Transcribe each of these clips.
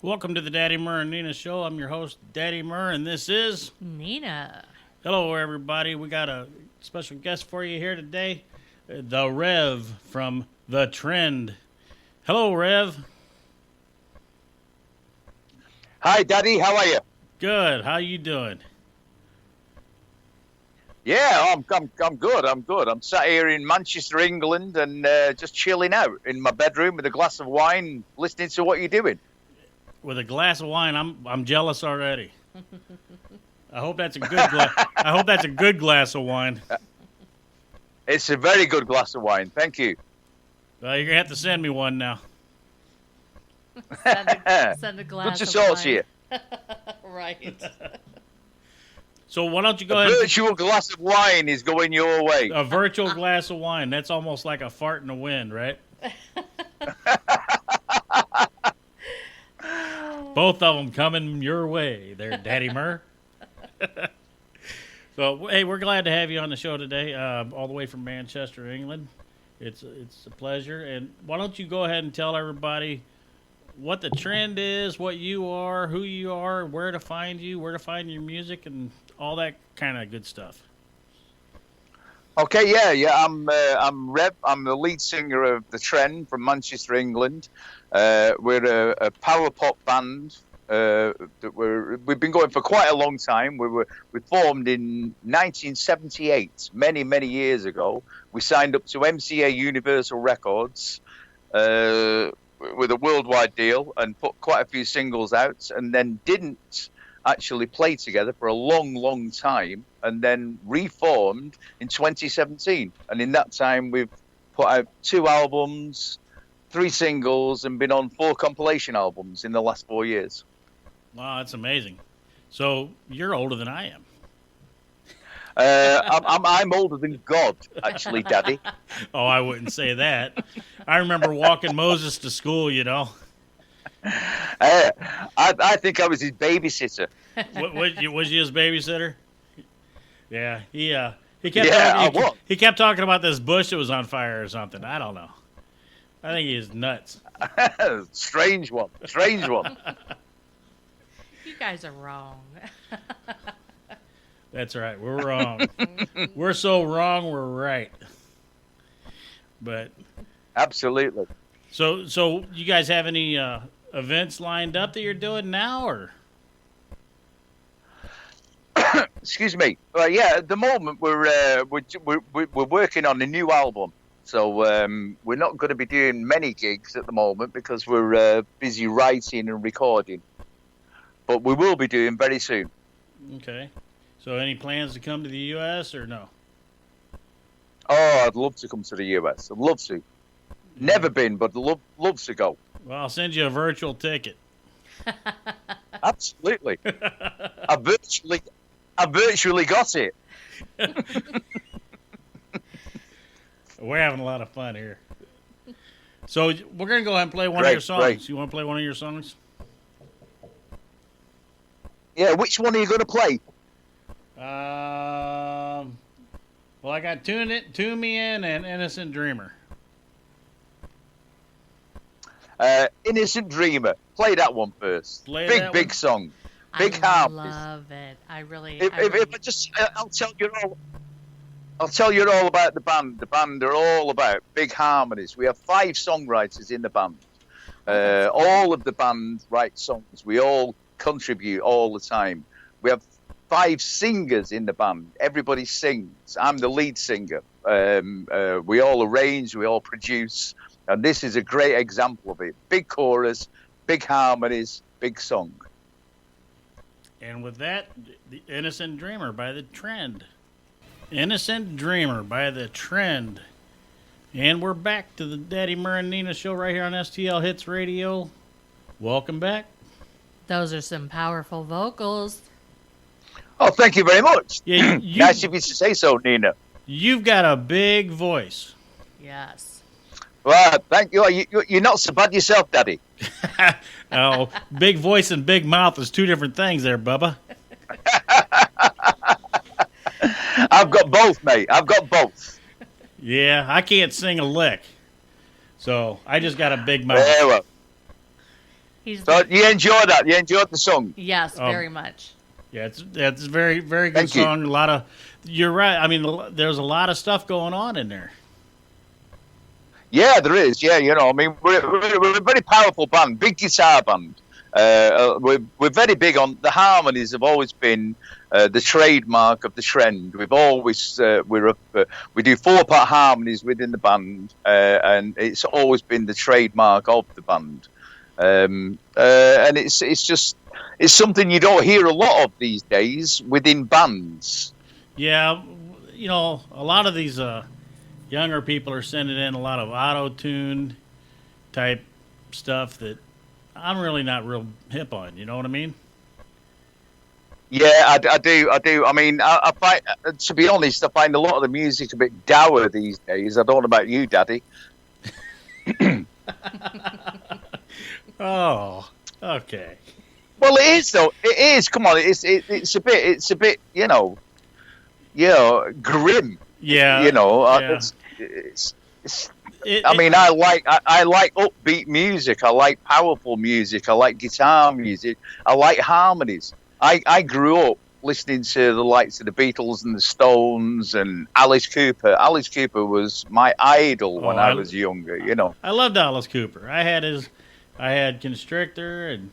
Welcome to the Daddy Murr and Nina Show. I'm your host, Daddy Murr, and this is Nina. Hello, everybody. We got a special guest for you here today, the Rev from The Trend. Hello, Rev. Hi, Daddy. How are you? Good. How you doing? Yeah, I'm good. I'm good. I'm sat here in Manchester, England, and just chilling out in my bedroom with a glass of wine, listening to what you're doing. With a glass of wine, I'm jealous already. I hope that's a good I hope that's a good glass of wine. It's a very good glass of wine. Thank you. You're gonna have to send me one now. Send a glass Good to of talk wine. to you. Right. So why don't you go A ahead? virtual glass of wine is going your way. A virtual glass of wine. That's almost like a fart in the wind, right? Both of them coming your way there, Daddy Murr. So, hey, we're glad to have you on the show today, all the way from Manchester, England. It's a pleasure. And why don't you go ahead and tell everybody what the trend is, what you are, who you are, where to find you, where to find your music, and all that kind of good stuff. Okay, yeah. I'm Rev. I'm the lead singer of The Trend from Manchester, England. We're a power pop band we've been going for quite a long time. We formed in 1978, many years ago. We signed up to MCA Universal Records with a worldwide deal and put quite a few singles out, and then didn't actually play together for a long time, and then reformed in 2017. And in that time, we've put out 2 albums, 3 singles, and been on 4 compilation albums in the last 4 years. Wow, that's amazing. So you're older than I am. I'm older than God, actually, Daddy. Oh, I wouldn't say that. I remember walking Moses to school, you know. I think I was his babysitter. Was you his babysitter? Yeah, he kept Yeah, talking, he kept talking about this bush that was on fire or something. I don't know. I think he's nuts. Strange one. You guys are wrong. That's right. We're wrong. We're so wrong. We're right. But Absolutely. so you guys have any events lined up that you're doing now, or? Excuse me. Yeah, at the moment we're working on a new album, so we're not going to be doing many gigs at the moment because we're busy writing and recording. But we will be doing very soon. Okay. So any plans to come to the U.S. or no? Oh, I'd love to come to the US. I'd love to. Never been, but love to go. Well, I'll send you a virtual ticket. Absolutely. I virtually got it. We're having a lot of fun here. So we're going to go ahead and play one of Great, your songs. great. You want to play one of your songs? Yeah, which one are you going to play? Well, I got Tune Me In and Innocent Dreamer. Innocent Dreamer. Play that one first. Play big, that big one? song. Big I harmonies. love it. I really. If I just, I'll tell you all about the band. The band are all about big harmonies. We have 5 songwriters in the band. All of the band write songs. We all contribute all the time. We have 5 singers in the band. Everybody sings. I'm the lead singer. We all arrange. We all produce. And this is a great example of it. Big chorus, big harmonies, big song. And with that, the Innocent Dreamer by The Trend. Innocent Dreamer by The Trend. And we're back to the Daddy Murr and Nina Show right here on STL Hits Radio. Welcome back. Those are some powerful vocals. Oh, thank you very much. Yeah, Nice of you to say so, Nina. You've got a big voice. Yes. Well, thank you. You're not so bad yourself, Daddy. Oh, big voice and big mouth is 2 different things there, Bubba. I've got both, mate. I've got both. Yeah, I can't sing a lick. So I just got a big mouth. Yeah, well. He's So you enjoyed that? You enjoyed the song? yes, very much. Yeah, it's a very very good Thank you. song. A lot of you're right. I mean, there's a lot of stuff going on in there. Yeah, there is. Yeah, I mean, we're a very powerful band, big guitar band. We're very big on the harmonies. Have always been the trademark of the Trend. We've always we do 4-part harmonies within the band, and it's always been the trademark of the band. And it's something you don't hear a lot of these days within bands. Yeah, a lot of these younger people are sending in a lot of auto-tune type stuff that I'm really not real hip on. You know what I mean? Yeah, I do. I mean, I find, to be honest, I find a lot of the music a bit dour these days. I don't know about you, Daddy. Oh, okay. Well, it is though. It is. Come on, it's a bit. Grim. Yeah. Yeah. I mean, I like upbeat music. I like powerful music. I like guitar music. I like harmonies. I grew up listening to the likes of the Beatles and the Stones and Alice Cooper. Alice Cooper was my idol when I was younger. I loved Alice Cooper. I had Constrictor, and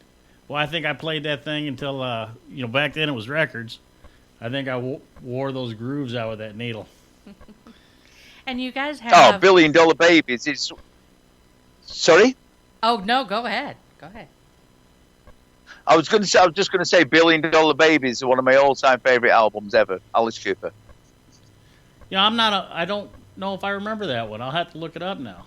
I think I played that thing until back then it was records. I think I wore those grooves out with that needle. And you guys have $1 Billion Babies. It's sorry. Oh no, go ahead. Go ahead. I was just going to say, $1 Billion Babies is one of my all-time favorite albums ever. Alice Cooper. Yeah, I don't know if I remember that one. I'll have to look it up now.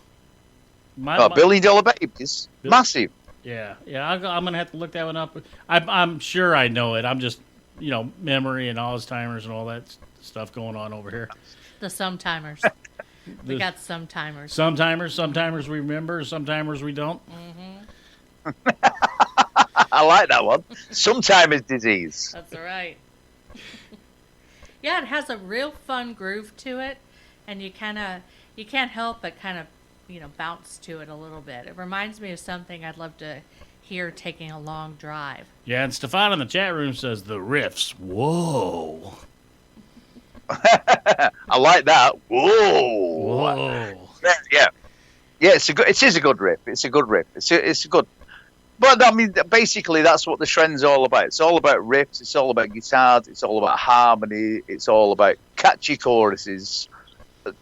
$1 Billion Babies, massive. Yeah. I'm gonna have to look that one up. I'm sure I know it. I'm just memory and Alzheimer's and all that stuff going on over here. The sometimers. We got sometimers. Sometimes we remember, sometimes we don't. I like that one. Sometimes disease. That's right. Yeah, it has a real fun groove to it, and you can't help but kind of bounce to it a little bit. It reminds me of something I'd love to hear taking a long drive. Yeah, and Stefan in the chat room says the riffs. Whoa. I like that. Whoa. Yeah. It is a good riff. It's a good riff. It's a good. But I mean, basically, that's what the Trend's all about. It's all about riffs. It's all about guitars. It's all about harmony. It's all about catchy choruses.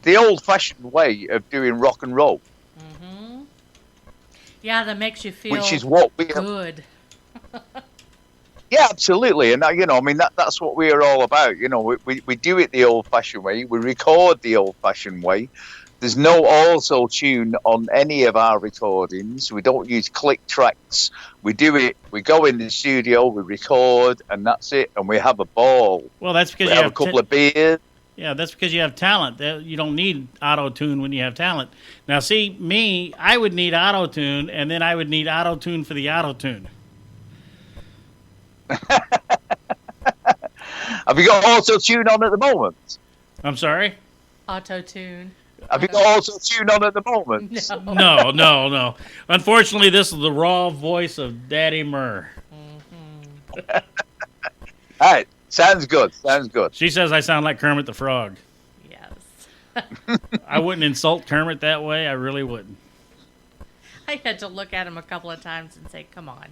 The old-fashioned way of doing rock and roll. Mm-hmm. Yeah, that makes you feel which is what we good. Yeah, absolutely, and that's what we are all about. We do it the old-fashioned way. We record the old-fashioned way. There's no auto tune on any of our recordings. We don't use click tracks. We do it. We go in the studio, we record, and that's it. And we have a ball. Well, that's because we have a couple of beers. Yeah, that's because you have talent. You don't need auto tune when you have talent. Now, see me, I would need auto tune, and then I would need auto tune for the auto tune. Have you got auto tune on at the moment? I'm sorry? Auto tune. Have you got auto tune on at the moment? No. Unfortunately, this is the raw voice of Daddy Murr. Mm-hmm. All right. Sounds good. She says I sound like Kermit the Frog. Yes. I wouldn't insult Kermit that way. I really wouldn't. I had to look at him a couple of times and say, "Come on."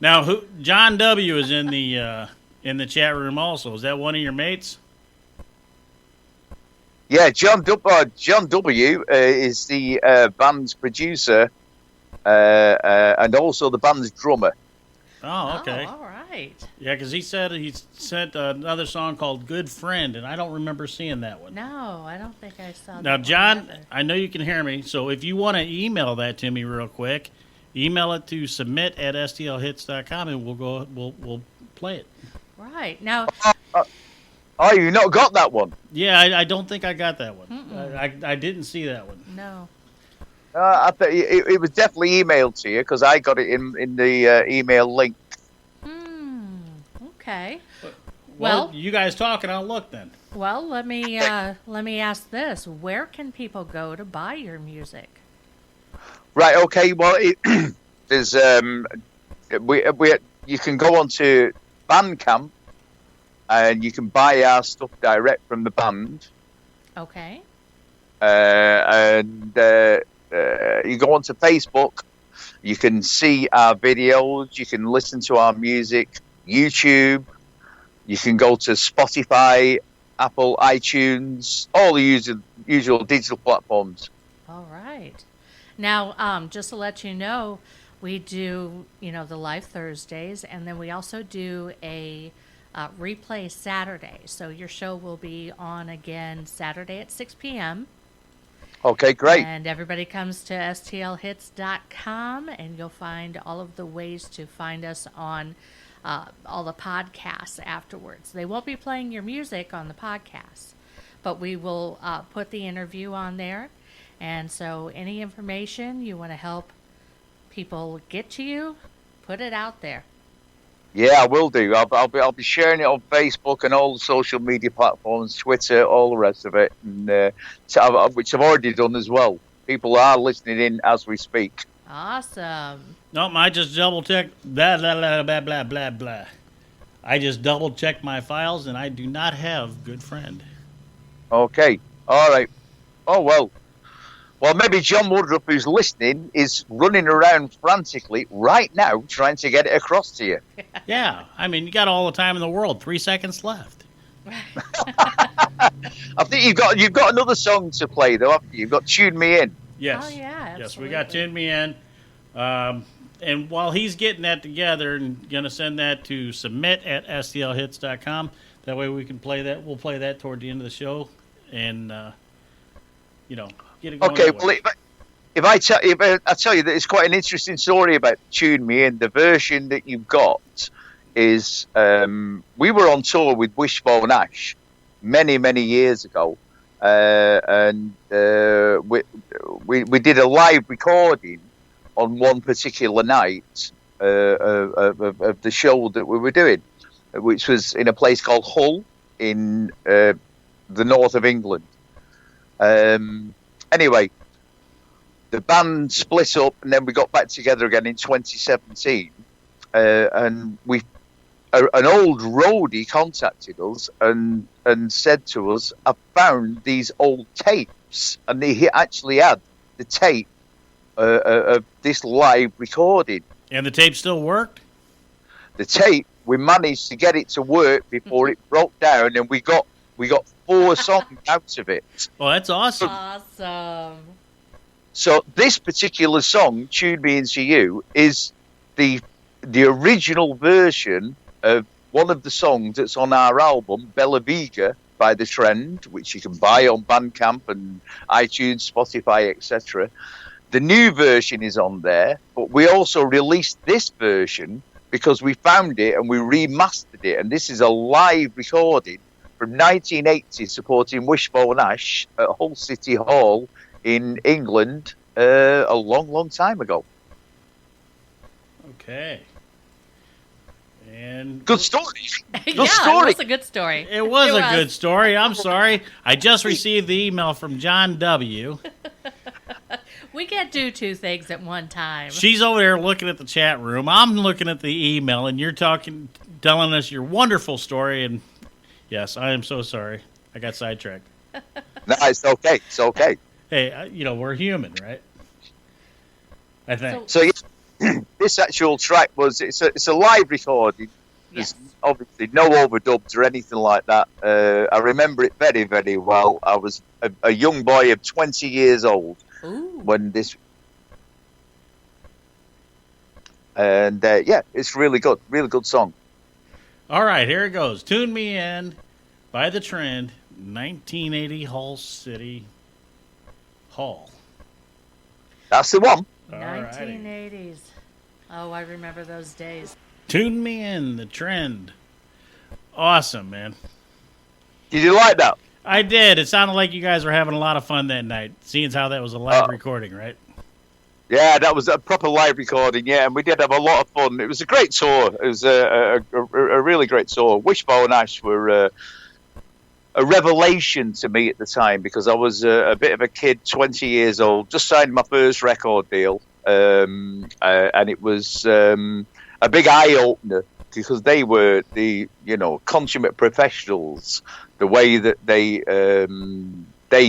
Now, John W. is in the chat room also. Is that one of your mates? Yeah, John W. Is the band's producer and also the band's drummer. Oh, okay. Oh, all right. Yeah, because he said he sent another song called Good Friend, and I don't remember seeing that one. No, I don't think I saw that. Now, one John, either. I know you can hear me, so if you want to email that to me real quick, email it to submit@stlhits.com, and we'll play it. Right. Now, Oh, you not got that one? Yeah, I don't think I got that one. I didn't see that one. no. It was definitely emailed to you because I got it in the email link. Okay. Well, Well- you guys talk, and I'll look then. Well, let me ask this: where can people go to buy your music? Right. Okay. Well, there's you can go onto Bandcamp and you can buy our stuff direct from the band. Okay. And you go onto Facebook, you can see our videos, you can listen to our music, YouTube, you can go to Spotify, Apple, iTunes, all the usual digital platforms. All right. Now, just to let you know, we do, the live Thursdays, and then we also do a replay Saturday. So your show will be on again Saturday at 6 p.m. Okay, great. And everybody comes to stlhits.com, and you'll find all of the ways to find us on all the podcasts afterwards. They won't be playing your music on the podcast, but we will put the interview on there. And so any information you want to help people get to you, put it out there. Yeah, I will do. I'll be sharing it on Facebook and all the social media platforms, Twitter, all the rest of it, and which I've already done as well. People are listening in as we speak. Awesome. Nope, I just double checked. Blah blah blah blah blah blah blah. I just double checked my files, and I do not have Good Friend. Okay, all right. Oh well. Well, maybe John Woodruff, who's listening, is running around frantically right now trying to get it across to you. Yeah, I mean, you got all the time in the world. 3 seconds left. I think you've got another song to play, though, haven't you? You've got Tune Me In. Yes. Oh, yeah, absolutely. Yes, we got Tune Me In. And while he's getting that together and going to send that to submit@stlhits.com, that way we can play that. We'll play that toward the end of the show and, get it going. Okay, well, if I tell you that it's quite an interesting story about Tune Me In, the version that you've got is we were on tour with Wishbone Ash many, many years ago, and we did a live recording on one particular night of the show that we were doing, which was in a place called Hull in the north of England. Anyway, the band split up, and then we got back together again in 2017. And an old roadie contacted us and said to us, "I found these old tapes," and he actually had the tape of this live recording. And the tape still worked? The tape, we managed to get it to work before it broke down, and we got 4 songs out of it. Oh, that's awesome. Awesome. So this particular song, Tune Me Into You, is the original version of one of the songs that's on our album, Bella Vega, by The Trend, which you can buy on Bandcamp and iTunes, Spotify, etc. The new version is on there, but we also released this version because we found it and we remastered it. And this is a live recording from 1980 supporting Wishbone Ash at Hull City Hall in England a long, long time ago. Okay. And Good story. Yeah, story. it was a good story. It was a good story. I'm sorry. I just received the email from John W. We can't do 2 things at one time. She's over there looking at the chat room. I'm looking at the email, and you're telling us your wonderful story. And yes, I am so sorry. I got sidetracked. No, it's okay. It's okay. Hey, we're human, right? I think. So yeah, this actual track it's a live recording. There's obviously no overdubs or anything like that. I remember it very, very well. I was a young boy of 20 years old. Ooh. When this, and it's really good song. All right, here it goes. Tune Me In by The Trend, 1980 Hull City Hall. That's the one. 1980s. Oh, I remember those days. Tune Me In, The Trend. Awesome, man. Did you like that? I did. It sounded like you guys were having a lot of fun that night, seeing as how that was a live recording, right? Yeah, that was a proper live recording, yeah, and we did have a lot of fun. It was a great tour. It was a really great tour. Wishbone Ash were a revelation to me at the time because I was a bit of a kid, 20 years old, just signed my first record deal, and it was... a big eye opener because they were the consummate professionals. The way that they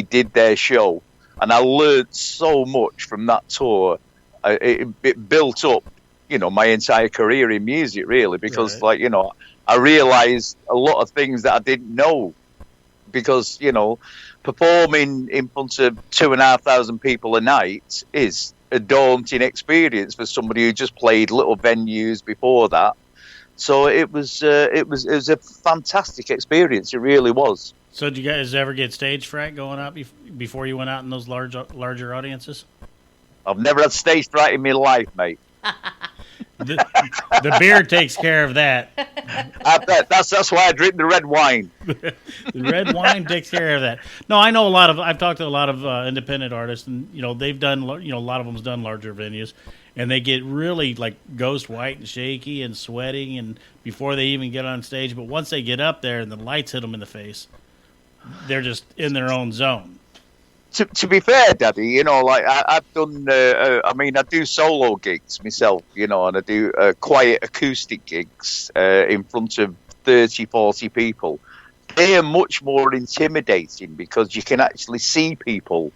did their show, and I learned so much from that tour. It built up, my entire career in music, really, because Right. I realized a lot of things that I didn't know because, performing in front of 2,500 people a night is a daunting experience for somebody who just played little venues before that. So it was a fantastic experience. It really was. So did you guys ever get stage fright going out before you went out in those larger audiences? I've never had stage fright in my life, mate. The, the beer takes care of that. That's why I drink the red wine. The red wine takes care of that. No, I know I've talked to a lot of independent artists, and they've done. A lot of them's done larger venues, and they get really like ghost white and shaky and sweating, and before they even get on stage. But once they get up there and the lights hit them in the face, they're just in their own zone. To be fair, Daddy, I've done. I do solo gigs myself, and I do quiet acoustic gigs in front of 30, 40 people. They are much more intimidating because you can actually see people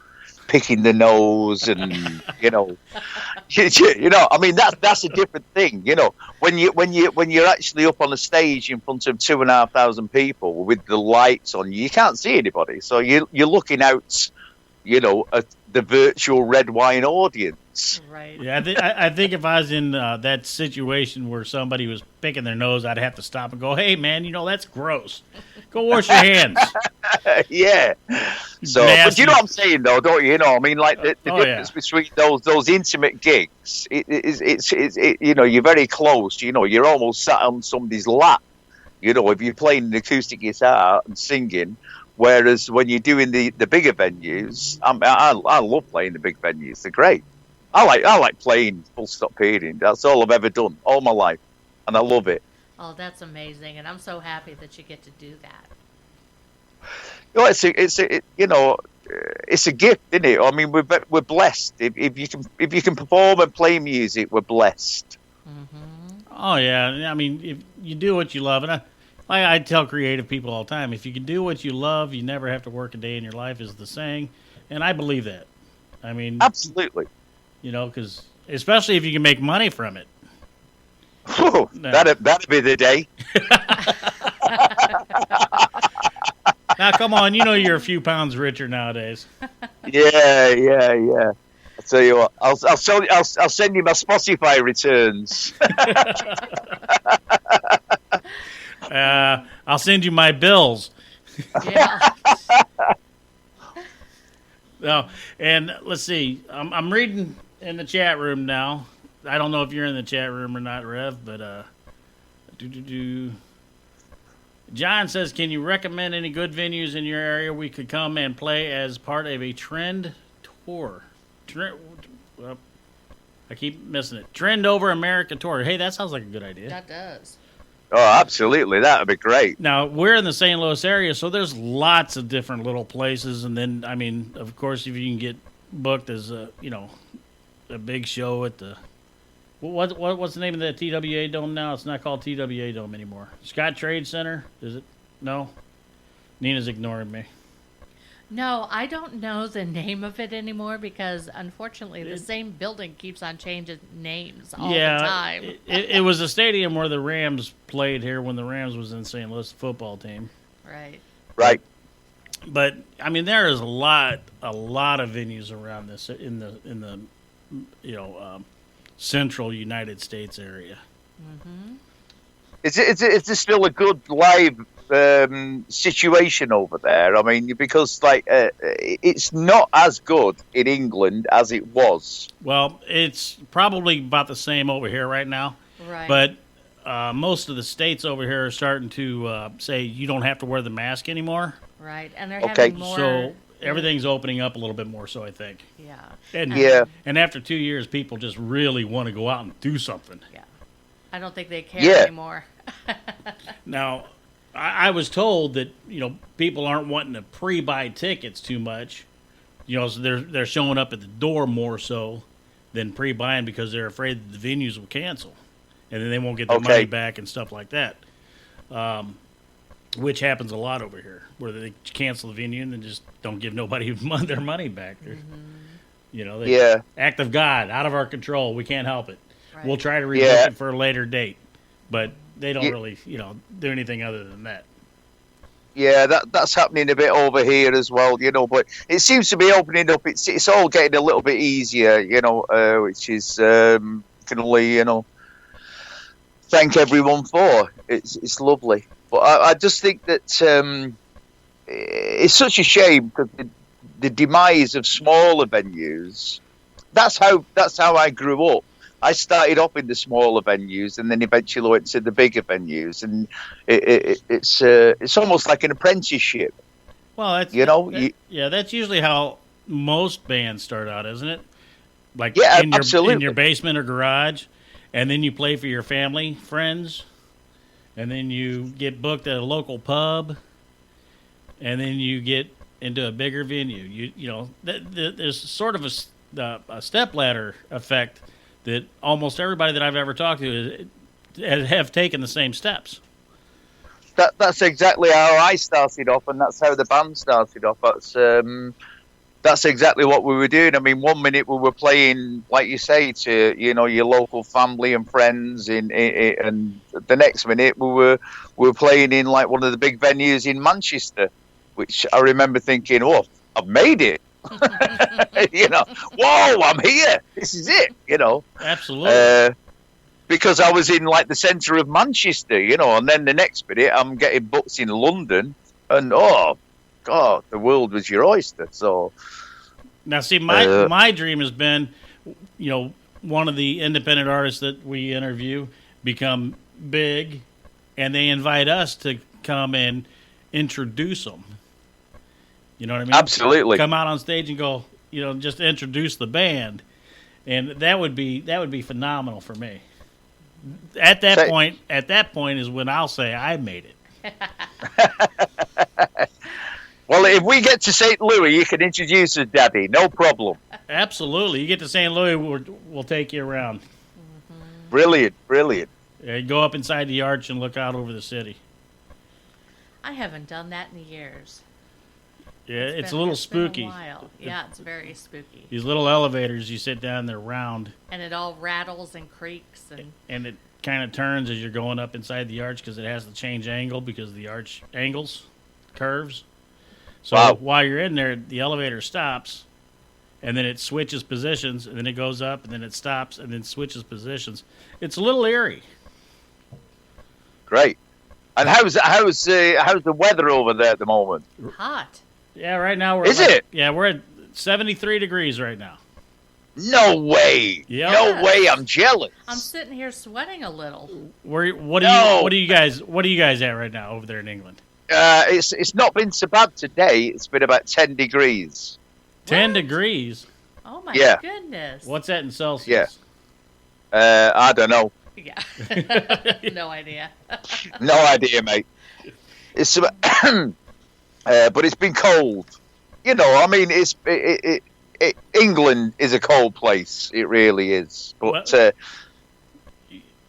picking the nose, and that's a different thing. When you're actually up on a stage in front of 2,500 people with the lights on, you can't see anybody, so you're looking out. At the virtual red wine audience. Right. Yeah, I think if I was in that situation where somebody was picking their nose, I'd have to stop and go, "Hey, man, that's gross. Go wash your hands." Yeah. So, Nasty. but you know what I'm saying, though, don't you? The difference between those intimate gigs, it's you're very close. You're almost sat on somebody's lap. If you're playing an acoustic guitar and singing. Whereas when you're doing the bigger venues, I love playing the big venues. They're great. I like playing full stop period. That's all I've ever done all my life, and I love it. Oh, that's amazing, and I'm so happy that you get to do that. It's a gift, isn't it? I mean, we're blessed. If you can perform and play music, we're blessed. Mm-hmm. Oh yeah, I mean, if you do what you love, and I tell creative people all the time, if you can do what you love, you never have to work a day in your life, is the saying, and I believe that. I mean, Absolutely. because especially if you can make money from it. Whew, No. that'd be the day. Now, come on, you're a few pounds richer nowadays. Yeah. I'll tell you what. I'll send you my Spotify returns. I'll send you my bills. Yeah. No, and let's see. I'm reading in the chat room now. I don't know if you're in the chat room or not, Rev, but John says, "Can you recommend any good venues in your area we could come and play as part of a Trend tour?" Well, I keep missing it. Trend Over America tour. Hey, that sounds like a good idea. That does. Oh, absolutely. That would be great. Now, we're in the St. Louis area, so there's lots of different little places. And then, I mean, of course, if you can get booked as a big show at the what's the name of that TWA Dome now? It's not called TWA Dome anymore. Scott Trade Center, is it? No? Nina's ignoring me. No, I don't know the name of it anymore because, unfortunately, the same building keeps on changing names all the time. It was a stadium where the Rams played here when the Rams was in St. Louis, the football team. Right. But I mean, there is a lot of venues around this in the central United States area. Mm-hmm. Is it still a good live situation over there? I mean, because it's not as good in England as it was. Well, it's probably about the same over here right now. Right. But most of the states over here are starting to say you don't have to wear the mask anymore. Right, and they're Okay. having more. So everything's opening up a little bit more. So I think. Yeah. And, Yeah. And after 2 years, people just really want to go out and do something. Yeah. I don't think they care Yeah. anymore. Now, I was told that people aren't wanting to pre-buy tickets too much. So they're showing up at the door more so than pre-buying because they're afraid that the venues will cancel. and then they won't get their money back and stuff like that. Which happens a lot over here, where they cancel the venue and then just don't give nobody their money back. You know, act of God, out of our control. We can't help it. Right. We'll try to rebook it for a later date, but they don't really, do anything other than that. Yeah, that's happening a bit over here as well, but it seems to be opening up. It's all getting a little bit easier, which is can only, thank everyone for. It's lovely. But I just think that it's such a shame because the demise of smaller venues. That's how I grew up. I started off in the smaller venues and then eventually went to the bigger venues, and it's almost like an apprenticeship. Well, that's that's usually how most bands start out, isn't it? Like absolutely. In your basement or garage, and then you play for your family, friends. And then you get booked at a local pub, and then you get into a bigger venue. There's sort of a stepladder effect that almost everybody that I've ever talked to have taken the same steps. That's exactly how I started off, and that's how the band started off. That's exactly what we were doing. I mean, 1 minute we were playing, like you say, to your local family and friends, and the next minute we were playing in like one of the big venues in Manchester, which I remember thinking, "Oh, I've made it!" Whoa, I'm here. This is it. Absolutely. Because I was in like the centre of Manchester, and then the next minute I'm getting booked in London, and oh God, the world was your oyster. So now, see, my dream has been, one of the independent artists that we interview become big, and they invite us to come and introduce them. You know what I mean? Absolutely. Come out on stage and go, just introduce the band, and that would be phenomenal for me. At that point is when I'll say I made it. Well, if we get to St. Louis, you can introduce us, Daddy. No problem. Absolutely. You get to St. Louis, we'll take you around. Brilliant. Yeah, go up inside the arch and look out over the city. I haven't done that in years. Yeah, it's a little spooky. Been a while. Yeah, it's very spooky. These little elevators, you sit down, they're round. And it all rattles and creaks. And it kind of turns as you're going up inside the arch because it has to change angle because the arch angles, curves. So while you're in there, the elevator stops, and then it switches positions, and then it goes up, and then it stops, and then switches positions. It's a little eerie. Great. And how's the weather over there at the moment? Hot. Yeah, right now we're at 73 degrees right now. No way. Yep. No way. I'm jealous. I'm sitting here sweating a little. What are you guys at right now over there in England? It's not been so bad today. It's been about 10 degrees. 10 degrees? Oh, my goodness. What's that in Celsius? Yeah. I don't know. Yeah. No idea. No idea, mate. It's but it's been cold. I mean, England is a cold place. It really is. But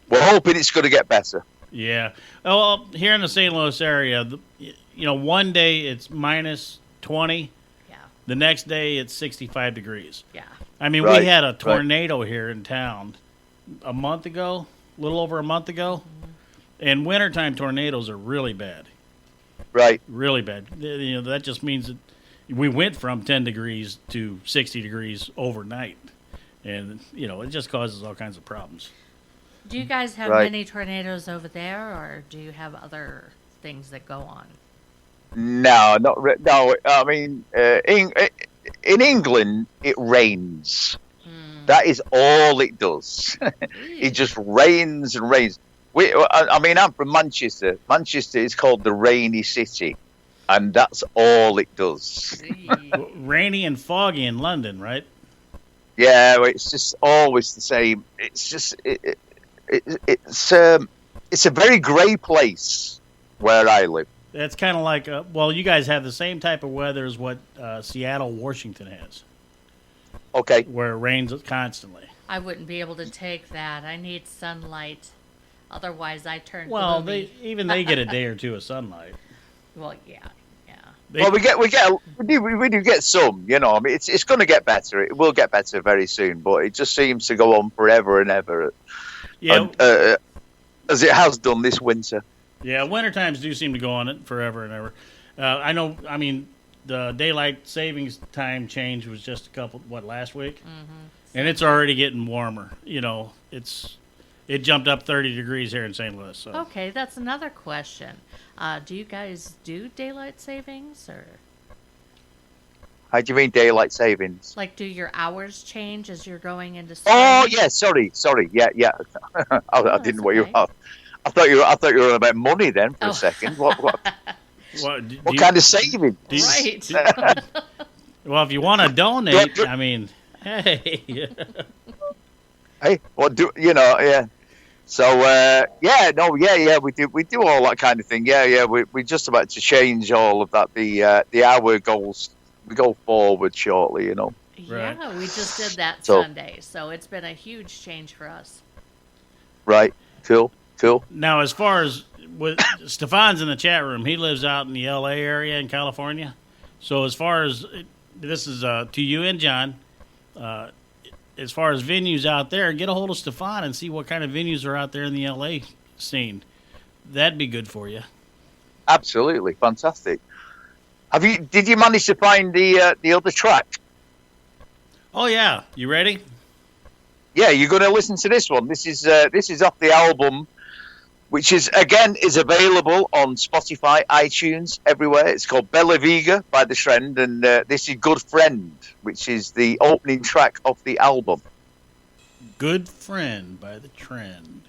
we're hoping it's going to get better. Yeah. Well, here in the St. Louis area, one day it's minus 20. Yeah. The next day it's 65 degrees. Yeah. I mean, we had a tornado here in town a little over a month ago. Mm-hmm. And wintertime tornadoes are really bad. Right. Really bad. That just means that we went from 10 degrees to 60 degrees overnight. And, it just causes all kinds of problems. Do you guys have many tornadoes over there, or do you have other things that go on? No, no. I mean, in England, it rains. That is all it does. It just rains and rains. I'm from Manchester. Manchester is called the rainy city, and that's all it does. Rainy and foggy in London, right? Yeah, it's just always the same. It's just it's a very grey place where I live. That's kind of like you guys have the same type of weather as what Seattle, Washington has. Okay. Where it rains constantly. I wouldn't be able to take that. I need sunlight. Otherwise, I turn Well, gloomy. they get a day or two of sunlight. Well, yeah. Well, we do get some, you know. I mean, it's going to get better. It will get better very soon, but it just seems to go on forever and ever, Yeah, as it has done this winter. yeah. Winter times do seem to go on it forever and ever. I know. I mean, the daylight savings time change was just last week, and it's already getting warmer. You know, it jumped up 30 degrees here in St. Louis. So. Okay, that's another question. Do you guys do daylight savings, or How do you mean daylight savings? like do your hours change as you're going into Oh, spring? yeah. Sorry. Yeah. I that's didn't know what you okay. were. I thought you were on about money then for Oh. a second. What What kind of savings? Right. Well, if you want to donate, I mean, hey. Hey, what do you know? Yeah. So yeah, we do all that kind of thing. Yeah, we're just about to change all of that. The hour goals, we go forward shortly. You know. Right. Yeah, we just did that So- Sunday, so it's been a huge change for us. Right. Cool. Now, as far as with Stefan's in the chat room, he lives out in the L.A. area in California. So as far as this is to you and John, as far as venues out there, get a hold of Stefan and see what kind of venues are out there in the L.A. scene. That'd be good for you. Absolutely fantastic. Did you manage to find the other track? Oh yeah, you ready? Yeah, you're going to listen to this one. This is off the album, which is available on Spotify, iTunes, everywhere. It's called Bella Viga by The Trend, and this is Good Friend, which is the opening track of the album. Good Friend by The Trend.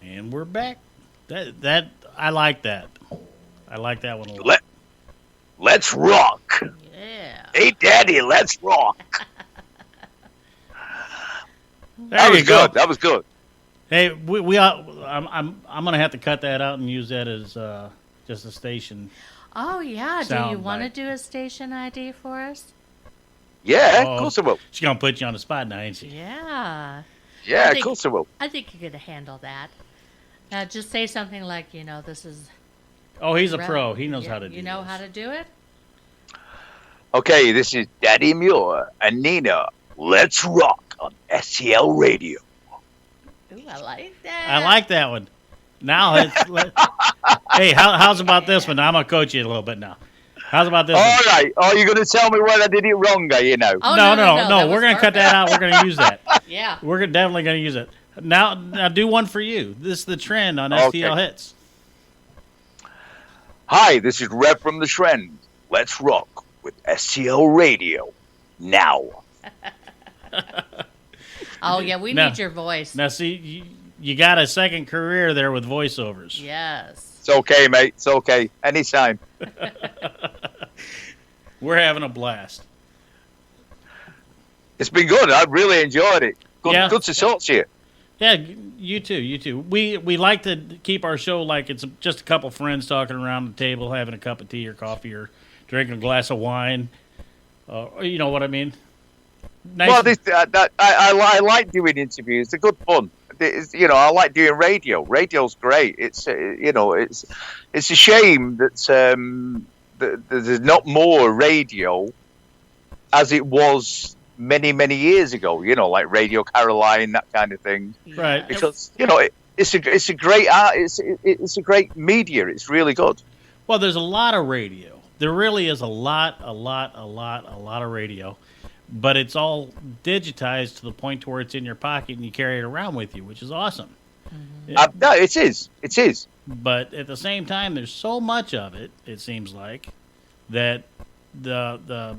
And we're back. That I like that. I like that one a lot. Let's rock. Yeah. Hey, Daddy, let's rock. There That you was go. good. That was good. Hey, I'm gonna have to cut that out and use that as just a station. Oh yeah. Do you Sound want to bite. do a station ID for us? Yeah, Oh. of course I will. She's gonna put you on the spot now, ain't she? Yeah. Yeah, I of think- course I will. I think you could handle that. Just say something like, this is. Oh, he's a Right. pro. He knows Yeah, how to do. You know this. how to do it? Okay, this is Daddy Muir and Nina. Let's rock on STL Radio. Ooh, I like that. I like that one. Now, hey, how's about this one? I'm gonna coach you a little bit now. How's about this All one? right. Oh, you're going to tell me when I did it wrong, are you know? Oh, no. that We're was gonna cut that out. We're gonna use that. Yeah. We're definitely gonna use it. Now do one for you. This is The Trend on Okay. STL Hits. Hi, this is Rev from The Trend. Let's rock with STL Radio now. Oh yeah, we No. need your voice. Now, see, you got a second career there with voiceovers. Yes. It's okay, mate. It's okay. Anytime. We're having a blast. It's been good. I really enjoyed it. Good, Yeah. good to talk to you. Yeah, you too. You too. We like to keep our show like it's just a couple friends talking around the table, having a cup of tea or coffee or drinking a glass of wine. You know what I mean? Nice. Well, I like doing interviews. They're good fun. I like doing radio. Radio's great. It's it's a shame that there's not more radio as it was many years ago. Like Radio Caroline, that kind of thing. Right. Because it's a great art. It's a great media. It's really good. Well, there's a lot of radio. There really is a lot of radio. But it's all digitized to the point to where it's in your pocket and you carry it around with you, which is awesome. No, it is. It is. But at the same time, there's so much of it. It seems like that the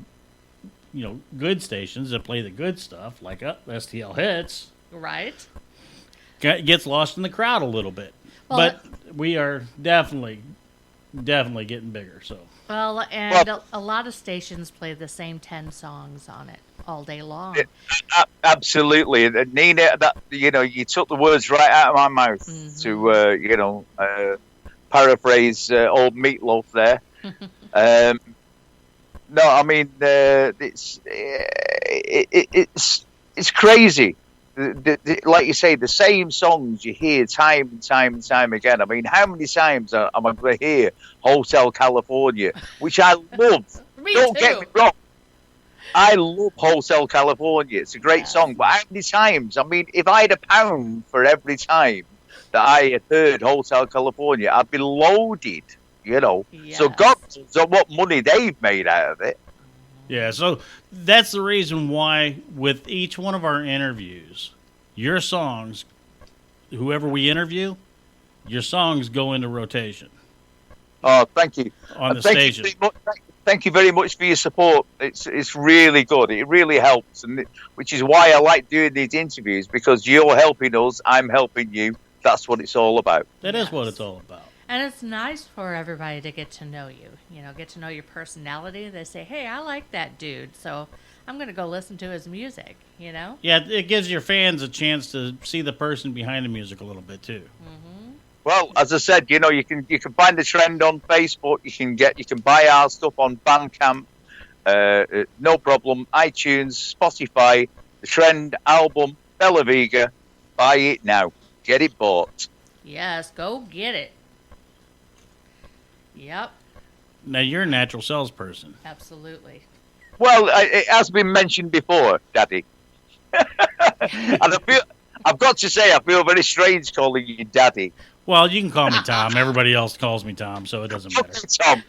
good stations that play the good stuff, like STL Hits, Right. gets lost in the crowd a little bit. Well, but we are definitely getting bigger. So Well, and a lot of stations play the same 10 songs on it all day long. Absolutely, Nina. That you took the words right out of my mouth to paraphrase old Meatloaf there. No, I mean it's crazy like you say, the same songs you hear time and time and time again. I mean, how many times am I going to hear Hotel California, which I love? Me Don't too. get me wrong. I love Hotel California. It's a great Yes. song. But how many times? I mean, if I had £1 for every time that I had heard Hotel California, I'd be loaded, you know. So Yes. God knows what money they've made out of it. Yeah, so that's the reason why with each one of our interviews, your songs, whoever we interview, your songs go into rotation Oh, thank you. on And the thank station. You very much, thank you very much for your support. It's really good. It really helps, which is why I like doing these interviews, because you're helping us, I'm helping you. That's what it's all about. That is what Yes. it's all about. And it's nice for everybody to get to know you. You know, get to know your personality. They say, "Hey, I like that dude, so I'm going to go listen to his music." You know. Yeah, it gives your fans a chance to see the person behind the music a little bit too. Well, as I said, you know, you can find the trend on Facebook. You can buy our stuff on Bandcamp. No problem. iTunes, Spotify, the Trend album, Bella Vega. Buy it now. Get it bought. Yes, go get it. Yep, Now you're a natural salesperson. absolutely. Well, it has been mentioned before, Daddy. And I've got to say, I feel very strange calling you Daddy. Well, you can call me Tom. Everybody else calls me Tom, so it doesn't matter. Okay, Tom.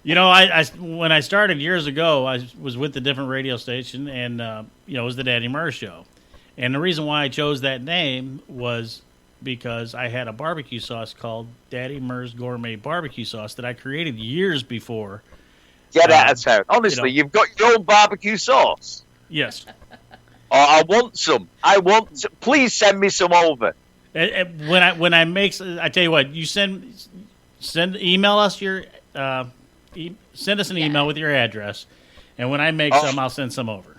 You know, I when I started years ago, I was with a different radio station, and it was the Daddy Murr Show. And the reason why I chose that name was because I had a barbecue sauce called Daddy Murr's Gourmet Barbecue Sauce that I created years before. Get out of town. Honestly, you've got your own barbecue sauce. Yes. Oh, I want some. Please send me some over. When I make, I tell you what, you email us your send us an email with your address, and when I make some, I'll send some over.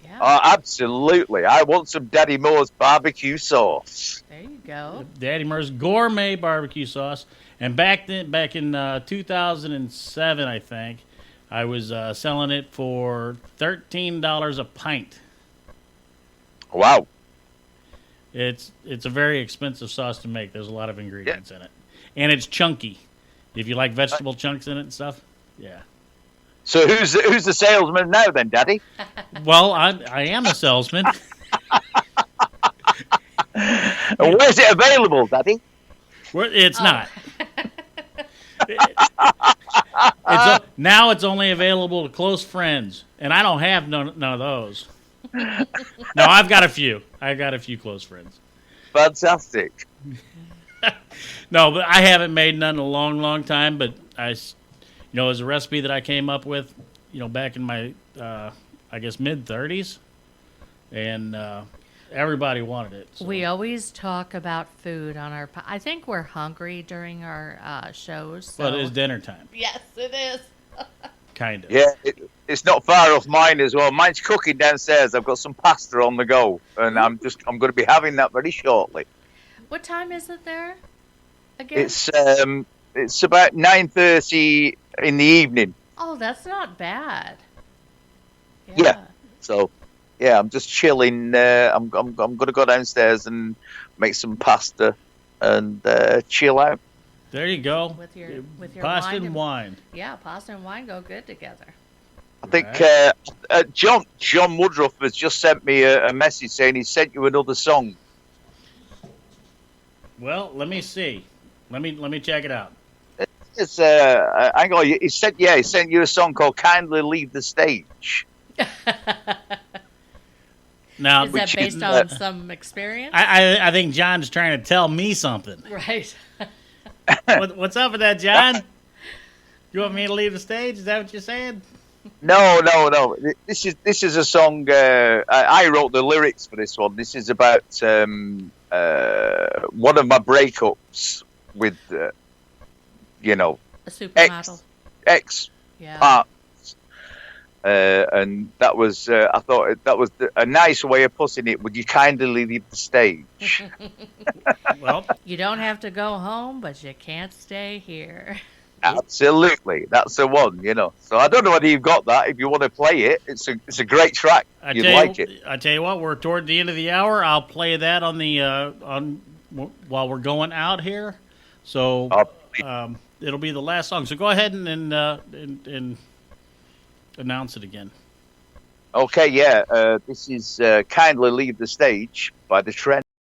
Yeah, Oh, absolutely. I want some Daddy Moore's barbecue sauce. there you go. Daddy Murr's Gourmet Barbecue Sauce. And back in 2007, I think, I was selling it for $13 a pint. Wow. It's a very expensive sauce to make. There's a lot of ingredients in it, and it's chunky. If you like vegetable chunks in it and stuff, yeah. So who's the salesman now then, Daddy? Well, I am a salesman. And where's it available, Daddy? It's Oh. not. Now it's only available to close friends, and I don't have none of those. No, I've got a few. I got a few close friends. Fantastic. No, but I haven't made none in a long, long time. But it was a recipe that I came up with, back in my, I guess, mid-30s, and everybody wanted it. So. We always talk about food on our. I think we're hungry during our shows. So. But it's dinner time, Yes, it is. kind of. Yeah, it's not far off mine as well. Mine's cooking downstairs. I've got some pasta on the go, and I'm going to be having that very shortly. What time is it there? Again? It's about 9:30 in the evening. Oh, that's not bad. Yeah. So, yeah, I'm just chilling. I'm going to go downstairs and make some pasta and chill out. There you go. With your pasta wine and wine. Yeah, pasta and wine go good together. I think Right. John Woodruff has just sent me a message saying he sent you another song. Well, let me see. Let me check it out. It's hang on. He sent you a song called "Kindly Leave the Stage." Now, Is that which based is, on some experience? I think John's trying to tell me something. Right. What's up with that, John? You want me to leave the stage? Is that what you're saying? No. This is a song. I wrote the lyrics for this one. This is about one of my breakups with, A supermodel. ex Yeah. partners. And that was, I thought that was a nice way of putting it. Would you kindly leave the stage? Well, You don't have to go home, but you can't stay here. Absolutely, that's the one. So I don't know whether you've got that. If you want to play it, it's a great track. You'd like it. I tell you what, we're toward the end of the hour. I'll play that on the while we're going out here. So it'll be the last song. So go ahead and announce it again. Okay, yeah. This is "Kindly Leave the Stage" by The Trend.